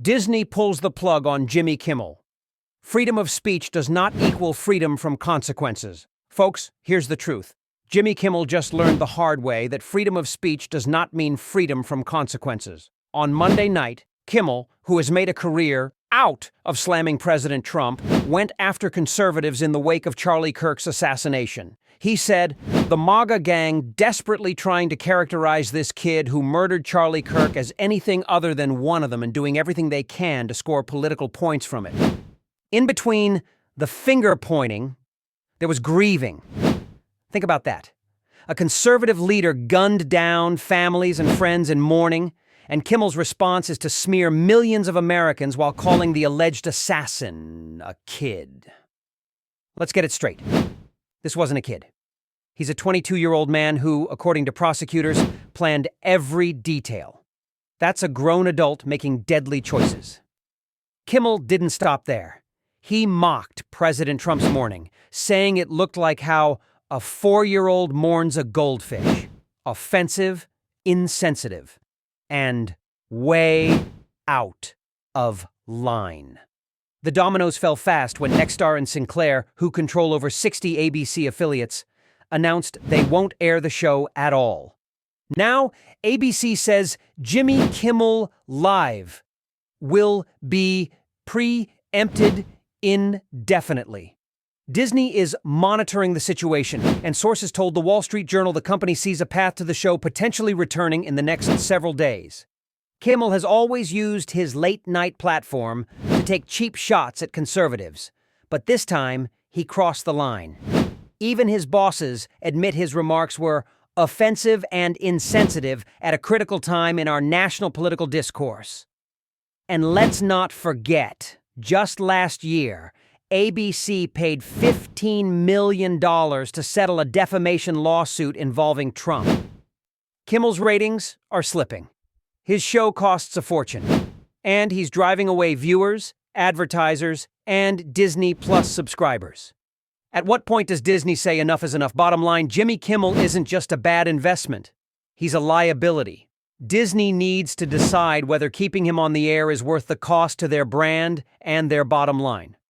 Disney pulls the plug on Jimmy Kimmel. Freedom of speech does not equal freedom from consequences. Folks, here's the truth. Jimmy Kimmel just learned the hard way that freedom of speech does not mean freedom from consequences. On Monday night, Kimmel, who has made a career out of slamming President Trump, went after conservatives in the wake of Charlie Kirk's assassination. He said, the MAGA gang desperately trying to characterize this kid who murdered Charlie Kirk as anything other than one of them and doing everything they can to score political points from it. In between the finger pointing, there was grieving. Think about that. A conservative leader gunned down families and friends in mourning, and Kimmel's response is to smear millions of Americans while calling the alleged assassin a kid. Let's get it straight. This wasn't a kid. He's a 22-year-old man who, according to prosecutors, planned every detail. That's a grown adult making deadly choices. Kimmel didn't stop there. He mocked President Trump's mourning, saying it looked like how a 4-year-old mourns a goldfish. Offensive, insensitive, and way out of line. The dominoes fell fast when Nexstar and Sinclair, who control over 60 ABC affiliates, announced they won't air the show at all. Now, ABC says Jimmy Kimmel Live will be preempted indefinitely. Disney is monitoring the situation, and sources told the Wall Street Journal the company sees a path to the show potentially returning in the next several days. Kimmel has always used his late-night platform to take cheap shots at conservatives, but this time he crossed the line. Even his bosses admit his remarks were offensive and insensitive at a critical time in our national political discourse. And let's not forget, just last year, ABC paid $15 million to settle a defamation lawsuit involving Trump. Kimmel's ratings are slipping. His show costs a fortune, and he's driving away viewers, advertisers, and Disney Plus subscribers. At what point does Disney say enough is enough? Bottom line, Jimmy Kimmel isn't just a bad investment. He's a liability. Disney needs to decide whether keeping him on the air is worth the cost to their brand and their bottom line.